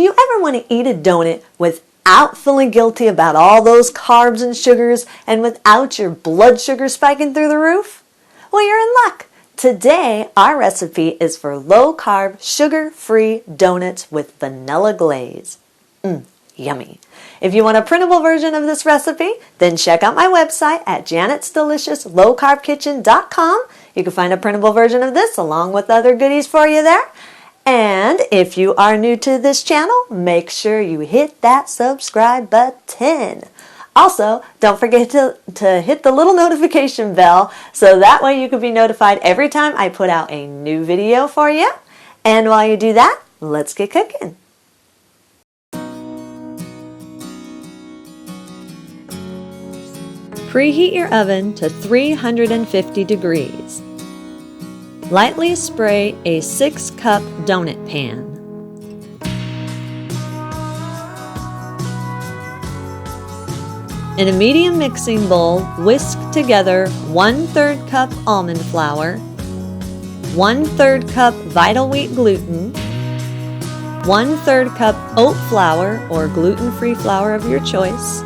Do you ever want to eat a donut without feeling guilty about all those carbs and sugars and without your blood sugar spiking through the roof? Well, you're in luck. Today, our recipe is for low-carb, sugar-free donuts with vanilla glaze. Yummy. If you want a printable version of this recipe, then check out my website at janetsdeliciouslowcarbkitchen.com. You can find a printable version of this along with other goodies for you there. And if you are new to this channel, make sure you hit that subscribe button. Also, don't forget to hit the little notification bell so that way you can be notified every time I put out a new video for you. And while you do that, let's get cooking. Preheat your oven to 350 degrees. Lightly spray a 6-cup donut pan. In a medium mixing bowl, whisk together 1/3 cup almond flour, 1/3 cup vital wheat gluten, 1/3 cup oat flour or gluten-free flour of your choice,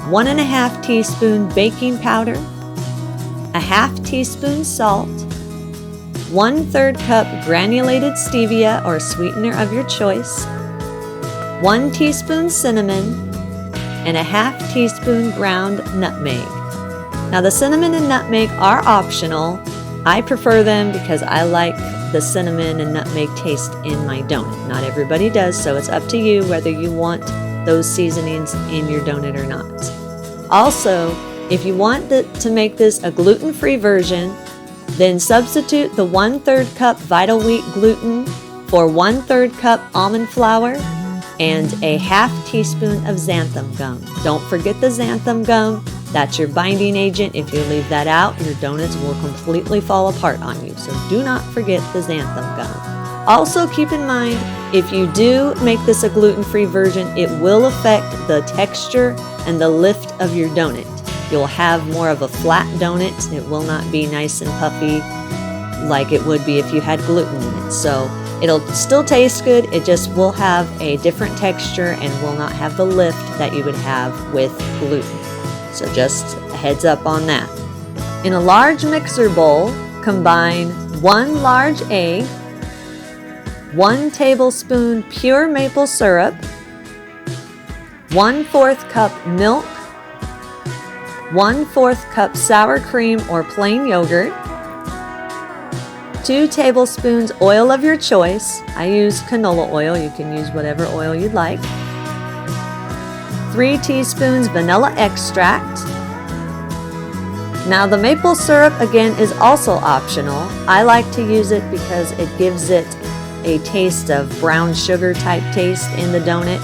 1½ teaspoon baking powder, a ½ teaspoon salt, 1/3 cup granulated stevia or sweetener of your choice, 1 teaspoon cinnamon, and a ½ teaspoon ground nutmeg. Now the cinnamon and nutmeg are optional. I prefer them because I like the cinnamon and nutmeg taste in my donut. Not everybody does, so it's up to you whether you want those seasonings in your donut or not. Also, if you want to make this a gluten-free version, then substitute the 1/3 cup vital wheat gluten for 1/3 cup almond flour and a ½ teaspoon of xanthan gum. Don't forget the xanthan gum. That's your binding agent. If you leave that out, your donuts will completely fall apart on you. So do not forget the xanthan gum. Also keep in mind, if you do make this a gluten-free version, it will affect the texture and the lift of your donut. You'll have more of a flat donut. It will not be nice and puffy like it would be if you had gluten in it. So it'll still taste good, it just will have a different texture and will not have the lift that you would have with gluten. So just a heads up on that. In a large mixer bowl, combine 1 large egg, 1 tablespoon pure maple syrup, 1/4 cup milk, 1/4 cup sour cream or plain yogurt, 2 tablespoons oil of your choice. I use canola oil. You can use whatever oil you'd like. 3 teaspoons vanilla extract. Now the maple syrup again is also optional. I like to use it because it gives it a taste of brown sugar type taste in the donut.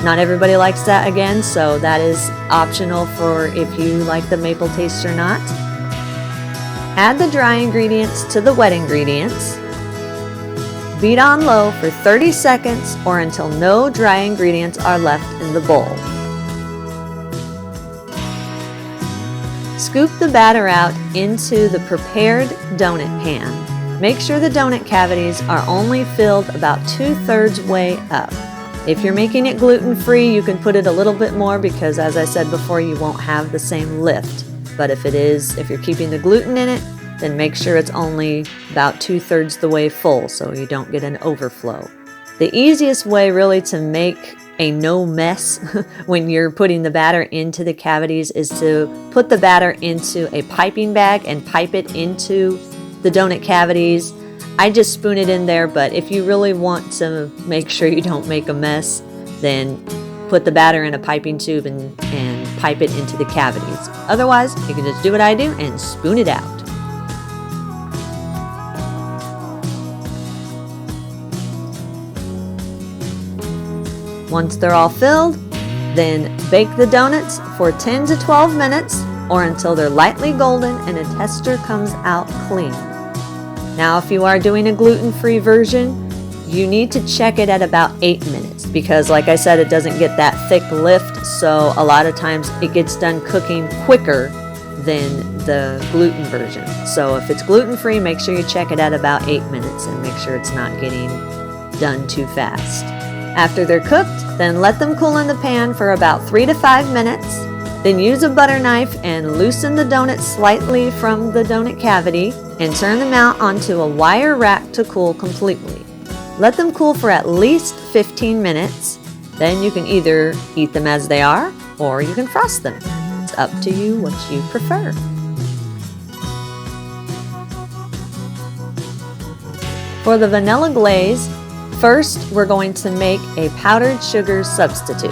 Not everybody likes that again, so that is optional for if you like the maple taste or not. Add the dry ingredients to the wet ingredients. Beat on low for 30 seconds or until no dry ingredients are left in the bowl. Scoop the batter out into the prepared donut pan. Make sure the donut cavities are only filled about 2/3 way up. If you're making it gluten-free, you can put it a little bit more because, as I said before, you won't have the same lift. But if you're keeping the gluten in it, then make sure it's only about 2/3 the way full so you don't get an overflow. The easiest way really to make a no mess when you're putting the batter into the cavities is to put the batter into a piping bag and pipe it into the donut cavities. I just spoon it in there, but if you really want to make sure you don't make a mess, then put the batter in a piping tube and pipe it into the cavities. Otherwise, you can just do what I do and spoon it out. Once they're all filled, then bake the donuts for 10 to 12 minutes or until they're lightly golden and a texture comes out clean. Now, if you are doing a gluten-free version, you need to check it at about 8 minutes because, like I said, it doesn't get that thick lift, so a lot of times it gets done cooking quicker than the gluten version. So if it's gluten-free, make sure you check it at about 8 minutes and make sure it's not getting done too fast. After they're cooked, then let them cool in the pan for about 3 to 5 minutes. Then use a butter knife and loosen the donuts slightly from the donut cavity and turn them out onto a wire rack to cool completely. Let them cool for at least 15 minutes. Then you can either eat them as they are or you can frost them. It's up to you what you prefer. For the vanilla glaze, first we're going to make a powdered sugar substitute.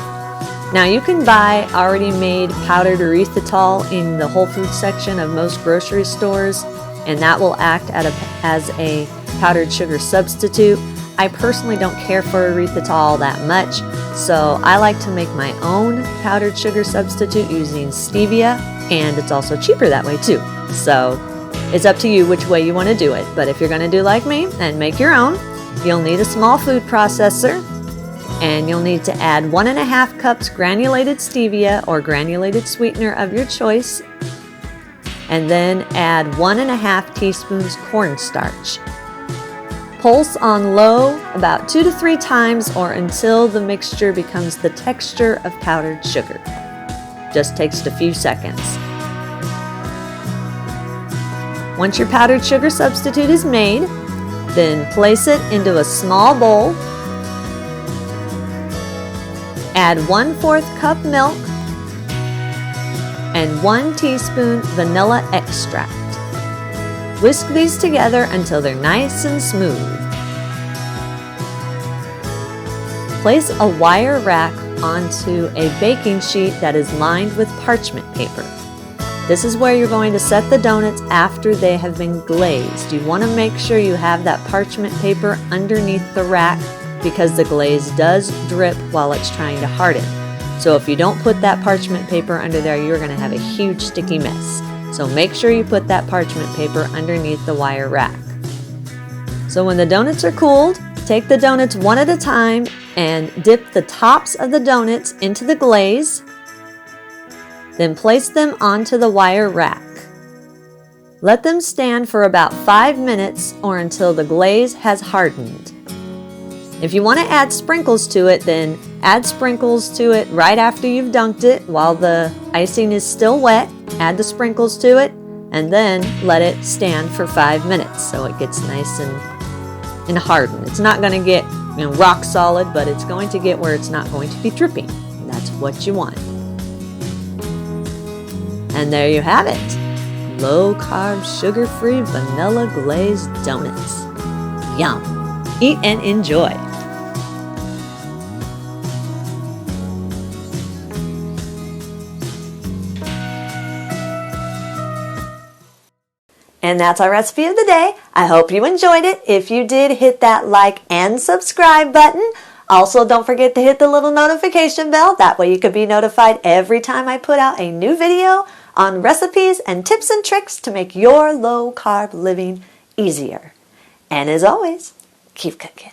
Now you can buy already made powdered erythritol in the Whole Foods section of most grocery stores, and that will act as a powdered sugar substitute. I personally don't care for erythritol that much, so I like to make my own powdered sugar substitute using stevia, and it's also cheaper that way too. So it's up to you which way you want to do it, but if you're going to do like me and make your own, you'll need a small food processor, and you'll need to add 1.5 cups granulated stevia or granulated sweetener of your choice, and then add 1.5 teaspoons cornstarch. Pulse on low about 2 to 3 times or until the mixture becomes the texture of powdered sugar. Just takes a few seconds. Once your powdered sugar substitute is made, then place it into a small bowl. Add 1/4 cup milk and 1 teaspoon vanilla extract. Whisk these together until they're nice and smooth. Place a wire rack onto a baking sheet that is lined with parchment paper. This is where you're going to set the donuts after they have been glazed. You want to make sure you have that parchment paper underneath the rack because the glaze does drip while it's trying to harden. So if you don't put that parchment paper under there, you're going to have a huge sticky mess. So make sure you put that parchment paper underneath the wire rack. So when the donuts are cooled, take the donuts one at a time and dip the tops of the donuts into the glaze. Then place them onto the wire rack. Let them stand for about 5 minutes or until the glaze has hardened. If you want to add sprinkles to it, then add sprinkles to it right after you've dunked it while the icing is still wet. Add the sprinkles to it and then let it stand for 5 minutes so it gets nice and hardened. It's not going to get rock solid, but it's going to get where it's not going to be dripping. That's what you want. And there you have it. Low carb, sugar-free vanilla glazed donuts. Yum. Eat and enjoy. And that's our recipe of the day. I hope you enjoyed it. If you did, hit that like and subscribe button. Also, don't forget to hit the little notification bell. That way you can be notified every time I put out a new video on recipes and tips and tricks to make your low-carb living easier. And as always, keep cooking.